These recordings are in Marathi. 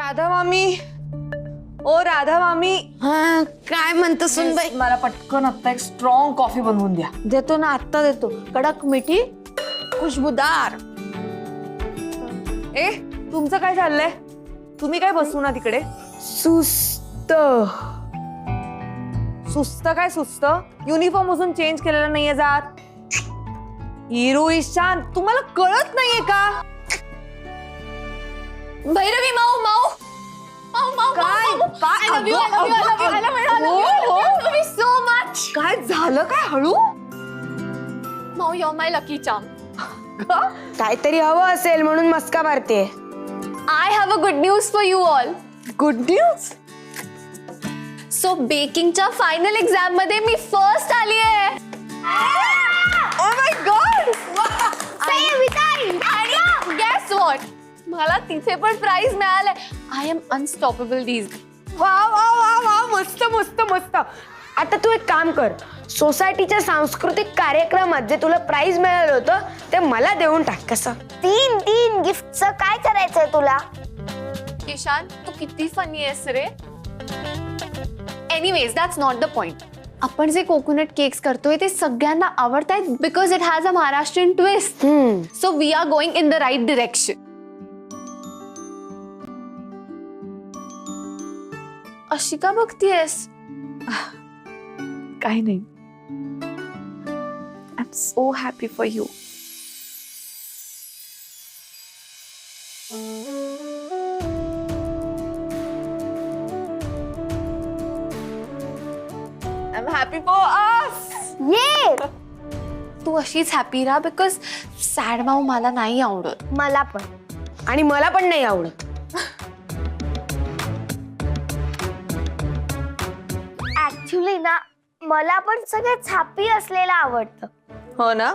राधा मामी, ओ राधा मामी. हा काय म्हणतो सुनबाई? मला पटकन आता एक स्ट्रॉंग कॉफी बनवून द्या. देतो ना, आत्ता देतो. कडक मिठी, खुशबुदार. ए तुमचं काय चाललंय? तुम्ही काय बसू ना तिकडे. सुस्त. सुस्त काय सुस्त? युनिफॉर्म अजून चेंज केलेला नाहीये जात. हिरो ईशान, तुम्हाला कळत नाहीये का? भैरवी माऊ माऊ काय सो मच. काय झालं? काय हळू? माऊ युअर माय लकी चार्म. काहीतरी हवं असेल म्हणून मस्का मारते. I have a good news for you all. Good news? So बेकिंगच्या फायनल एक्झाम मध्ये मी फर्स्ट आली आहे. Oh my god. आणि गेस व्हॉट, मला तिथे पण प्राइज मिळालंय. I am unstoppable these. वा वा वा वा, मस्त मस्त मस्त. आता तू एक काम कर, सोसायटीच्या सांस्कृतिक कार्यक्रमात जे तुला प्राइज मिळालं होतं ते मला देऊन टाक. कसं? 3 गिफ्टचं काय करायचंय तुला? ईशान तू किती फनी आहेस रे. Anyways that's not the point. आपण जे कोकोनट केक्स करतोय ते सगळ्यांना आवडतायत because it has a Maharashtrian twist. So we are going in the right direction. अशी का बघतीयस? काही नाही. I am so happy for you. I am happy for us. ये तू अशीच हॅपी राहा बिकॉज सॅड माऊ मला नाही आवडत. मला पण. आणि मला पण नाही आवडत. ऍक्च्युली ना मला पण सगळ्यात हॅपी असलेलं आवडतं. हो ना?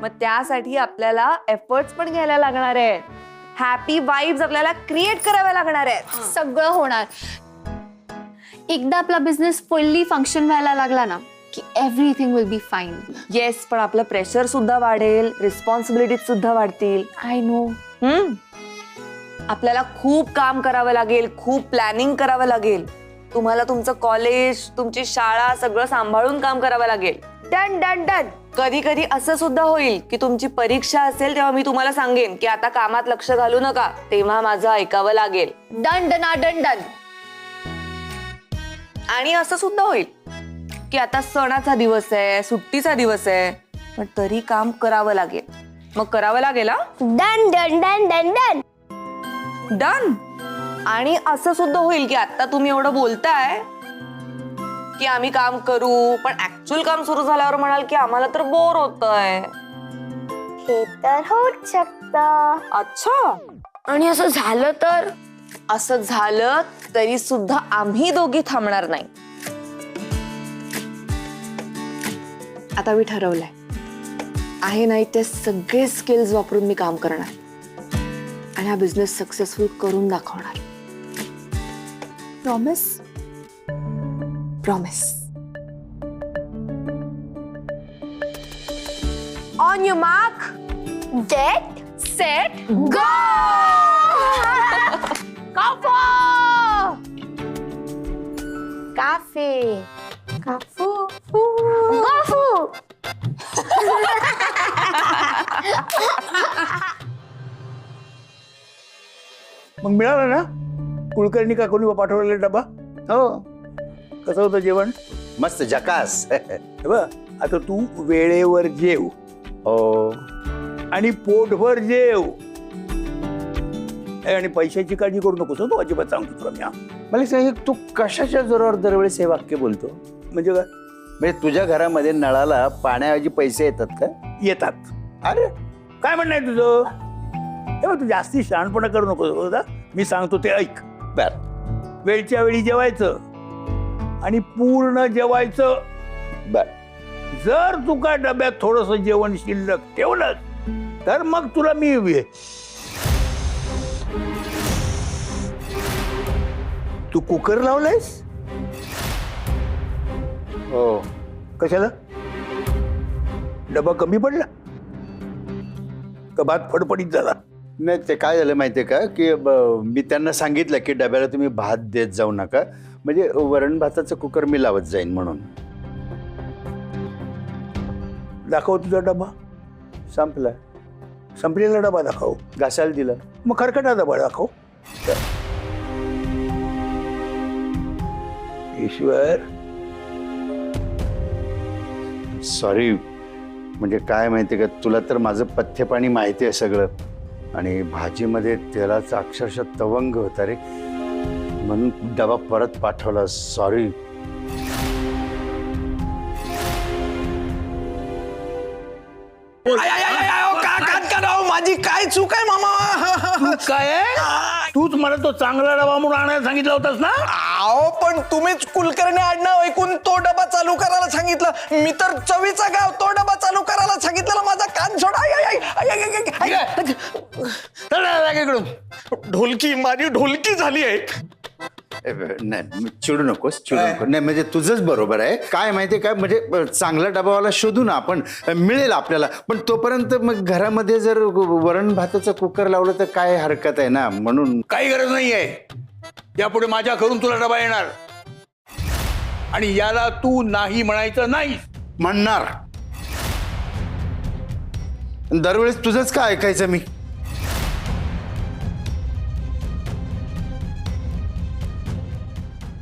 मग त्यासाठी आपल्याला एफर्ट्स पण घ्यायला लागणार आहेत. हॅपी वाइब्स आपल्याला क्रिएट कराव्या लागणार आहेत. सगळं होणार. एकदा आपला बिझनेस फुल्ली फंक्शन व्हायला लागला ना की everything will be fine. Yes, पण आपलं प्रेशर सुद्धा वाढेल, रिस्पॉन्सिबिलिटीज सुद्धा वाढतील. I know. आपल्याला खूप काम करावं लागेल, खूप प्लॅनिंग करावं लागेल. तुम्हाला तुमचं कॉलेज, तुमची शाळा सगळं सांभाळून काम करावं लागेल. Done done done. कधी कधी असं सुद्धा होईल की तुमची परीक्षा असेल तेव्हा मी तुम्हाला सांगेन की आता कामात लक्ष घालू नका, तेव्हा माझं ऐकावं लागेल. डन डना डन डन. आणि असं सुद्धा होईल की आता सणाचा दिवस आहे, सुट्टीचा दिवस आहे, पण तरी काम करावं लागेल. मग करावं लागेल. Done done done done done. Done. आणि असं सुद्धा होईल की आता तुम्ही एवढं बोलताय की आम्ही काम करू, पण ऍक्च्युअल काम सुरू झाल्यावर म्हणाल की आम्हाला तर बोर होतंय. हे तर होऊच शकतं. अच्छा. आणि असं झालं तर? असं झालं तरी सुद्धा आम्ही दोघी थांबणार नाही. आता मी ठरवलंय, आहे नाही ते सगळे स्किल्स वापरून मी काम करणार आणि हा बिझनेस सक्सेसफुल करून दाखवणार. Promise? Promise. On your mark, get set go. Cafe काफू काफू. मग मिळाला ना कुलकर्णी काकूंनी पाठवलेला डबा? हो. कसं होतं जेवण? मस्त झकास. हे बघ, आता तू वेळेवर जेव. हो. आणि पोटभर जेव. आणि पैशाची काळजी करू नकोस तू, अजिबात सांगतो तुला मी. हा मला सांग, तू कशाच्या जोरावर दरवेळेस हे वाक्य बोलतो? म्हणजे काय? म्हणजे तुझ्या घरामध्ये नळाला पाण्याऐवजी पैसे येतात का? येतात. अरे काय म्हणणं आहे तुझं? हे बघ, तू जास्ती शहाणपणा करू नकोस होता. मी सांगतो ते ऐक. बर. वेळच्या वेळी जेवायचं आणि पूर्ण जेवायचं. बर. जर तुका डब्यात थोडस जेवण शिल्लक ठेवलं तर मग तुला मी तू कुकर लावलायस? हो. कशाला? डबा कमी पडला का भात फडफडीत झाला? नाही ते काय झालं माहितीये का की मी त्यांना सांगितलं की डब्याला तुम्ही भात देत जाऊ नका, म्हणजे वरण भाताचं कुकर मी लावत जाईन म्हणून. दाखव तुझा डबा. संपला. संपलेला डबा दाखव. घासायला दिला. मग खरकटा डबा दाखव. ईश्वर, सॉरी, म्हणजे काय माहितीये का तुला तर माझं पथ्यपाणी माहिती आहे सगळं, आणि भाजीमध्ये तेलाचा अक्षरशः तवंग होता रे, म्हणून डबा परत पाठवला. सॉरी. माझी काय चूक आहे मामा? तू काय आहे? तूच मला तो चांगला डबा म्हणून आणायला सांगितला होतास ना. अहो पण तुम्हीच कुलकर्णी आडनाव ऐकून तो डबा चालू करायला सांगितलं. मी तर चवीचा गाव, तो डबा चालू करायला सांगितलेला. माझा कान सोडा. इकडून ढोलकी, माझी ढोलकी झाली आहे. नाही चिडू नकोस, चिडू नको. नाही म्हणजे तुझंच बरोबर आहे. काय माहितीये काय, म्हणजे चांगला डबावाला शोधू ना आपण, मिळेल आपल्याला. पण तोपर्यंत मग घरामध्ये जर वरण भाताचं कुकर लावलं तर काय हरकत आहे ना, म्हणून. काही गरज नाहीये. यापुढे माझ्या घरून तुला डबा येणार, आणि याला तू नाही म्हणायचं नाही. म्हणणार. दरवेळेस तुझंच काय ऐकायचं मी?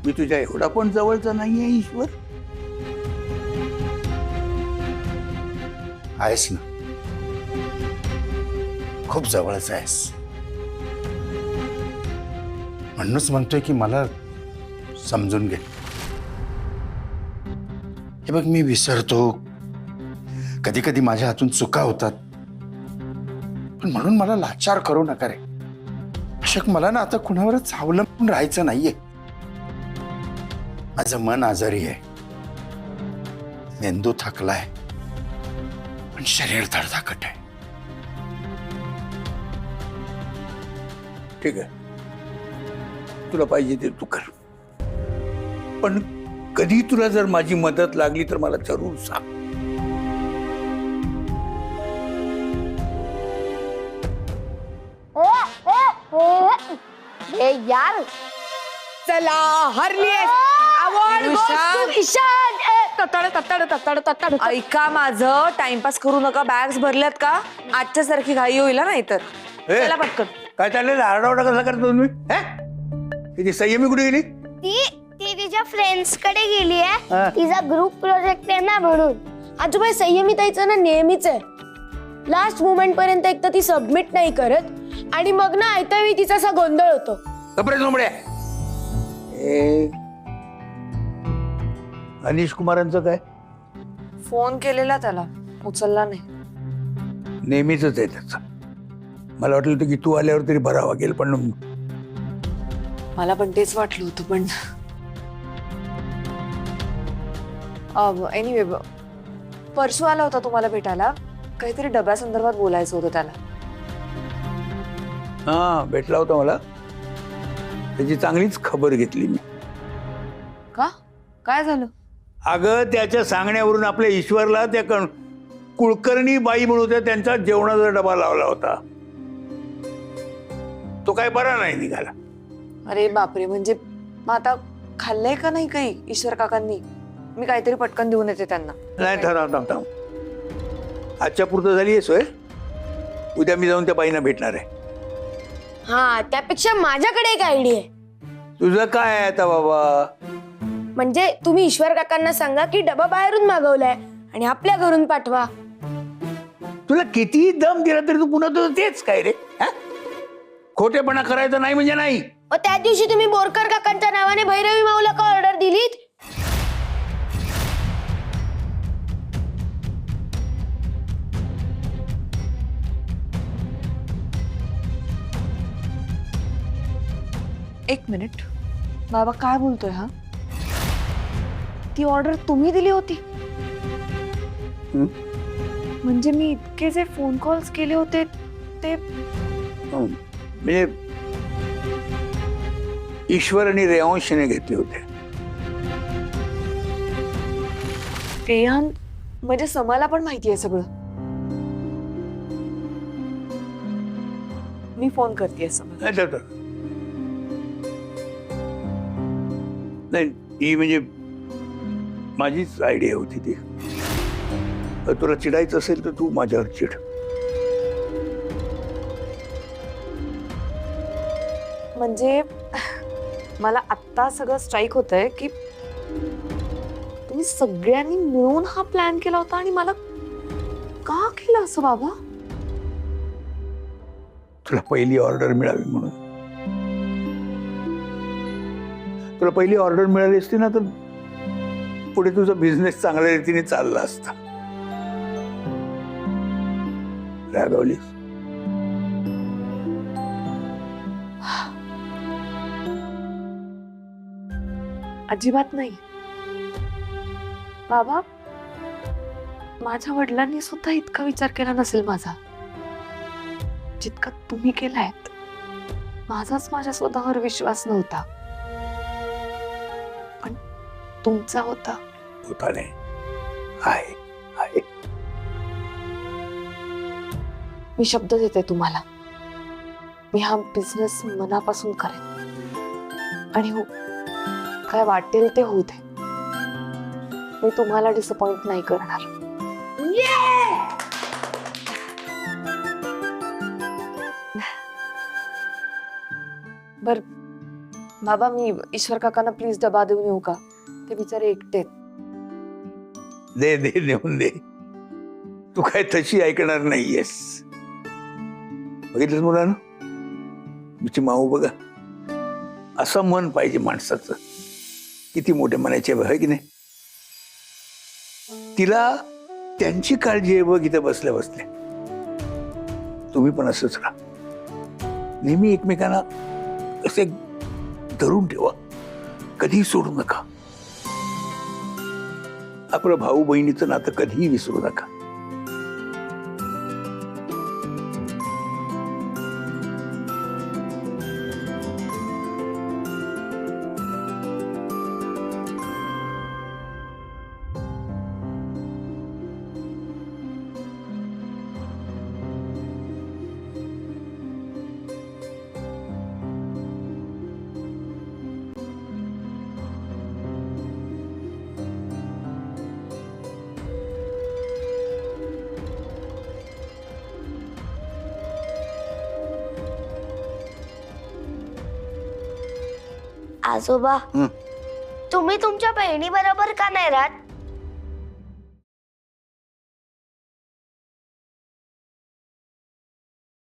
मी तुझ्या एवढा पण जवळचा नाहीये ईश्वर. आहेस ना, खूप जवळच आहेस. म्हणूनच म्हणतोय की मला समजून घे. हे बघ, मी विसरतो, कधी कधी माझ्या हातून चुका होतात, पण म्हणून मला लाचार करू नका रे. अशक, मला ना आता कुणावरच अवलंबून राहायचं नाहीये. माझं मन आजारी आहे, मेंदू थकलाय, पण शरीर धडधाकट आहे. ठीक आहे, तुला पाहिजे ते तू कर, पण कधी तुला जर माझी मदत लागली तर मला जरूर सांग. यार चला, हरलीस. Award goes to Ishan. तत्तड तत्तड तत्तड तत्तड. ऐका माझं, टाइमपास करू नका. बॅग्स भरल्यात का? आजच्या सारखी घाई होईल ना इतर. ए, चला पटकन. काय चाललेलं? आरडाओरडा कसा करतो तुम्ही? तिची संयमी कुठे गेली? ती ती तिच्या फ्रेंड्स कडे गेली आहे. तिचा ग्रुप प्रोजेक्ट आहे ना म्हणून. आजोबा, संयमिताईचं ना नेहमीच आहे. लास्ट मोमेंट पर्यंत एक तर ती सबमिट नाही करत, आणि मग ना आयत्या वेळी तिचा असा गोंधळ होतो. कपडे झोंबड्या. अनिश कुमारांचं काय? फोन केलेला त्याला, उचलला नाही. नेहमीच आहे त्याचं. मला वाटलं होतं की तू आल्यावर तरी बरा वागेल, पण मला पण तेच वाटलं होतं. पण एनिवे, परसू आला होता तुम्हाला भेटायला. काहीतरी डब्यासंदर्भात बोलायचं होतं त्याला. हा, भेटला होता मला. त्याची चांगलीच खबर घेतली मी. का? काय झालं? अगं, त्याच्या सांगण्यावरून आपल्या ईश्वरला त्या कुलकर्णी बाई म्हणून होत्या, त्यांचा जेवणाचा डबा लावला होता. तो काय बरा नाही निघाला. अरे बापरे, म्हणजे मग आता खाल्लंय का नाही काही ईश्वर काकांनी? मी काहीतरी पटकन देऊन येते त्यांना. नाही, थांब. आजच्या पुरतं झाली आहे सोय. उद्या मी जाऊन त्या बाईंना भेटणार आहे. हा, त्यापेक्षा माझ्याकडे एक आयडिया आहे. तुझं काय आहे आता बाबा? म्हणजे तुम्ही ईश्वर काकांना सांगा की डबा बाहेरून मागवलाय आणि आपल्या घरून पाठवा. तुला किती दम दिला तरी तू पुन्हा तुझं तेच काय रे? खोटेपणा करायचा नाही म्हणजे नाही. त्या दिवशी तुम्ही बोरकर काकांच्या नावाने भैरवी माऊला का ऑर्डर दिलीत? एक मिनिट, बाबा काय बोलतोय हा? ती ऑर्डर तुम्ही दिली होती? म्हणजे मी इतके जे फोन कॉल्स केले होते ते म्हणजे ईश्वर आणि रेयांशने घेतले होते. रेहान, म्हणजे समाला पण माहिती आहे सगळं? मी फोन करते समज. नाही तर नाही, ही म्हणजे माझीच आयडिया होती ती. तुला चिडायचं असेल तर तू माझ्यावर चिड. म्हणजे मला आत्ता सगळं स्ट्राईक होतंय की तुम्ही सगळ्यांनी मिळून हा प्लॅन केला होता आणि मला का केलं असं बाबा? तुला पहिली ऑर्डर मिळावी म्हणून. तुला पहिली ऑर्डर मिळाली असती ना तर पुढे तुझा बिझनेस चांगल्या रीतीने चालला असता. रागवलीस? अजिबात नाही बाबा. माझ्या वडिलांनी सुद्धा इतका विचार केला नसेल माझा जितका तुम्ही केलाय. माझाच माझ्या स्वतःवर विश्वास नव्हता पण तुमचा होता. होता नाही, आहे आहे. मी शब्द देते तुम्हाला, मी हा बिझनेस मनापासून करेन आणि हो काय वाटेल ते होऊ दे. मी तुम्हाला डिसअपॉइंट नाही करणार. बर बाबा, मी ईश्वर काकांना प्लीज डबा देऊन येऊ का? ते बिचारे एकटे. दे दे, नेऊन दे. तू काय तशी ऐकणार नाहीयेस. बघितलंस मुलानं, तुमची माऊ बघा. असं मन पाहिजे माणसाचं. किती मोठे मनाचे आहे की नाही. तिला त्यांची काळजी आहे बघ इथं बसल्या बसल्या. तुम्ही पण असंच राहा. नेहमी एकमेकांना असे धरून ठेवा, कधीही सोडू नका. आपलं भाऊ बहिणीचं नातं कधीही विसरू नका. आजोबा हं. तुम्ही तुमच्या बहिणी बरोबर का नाही राहत?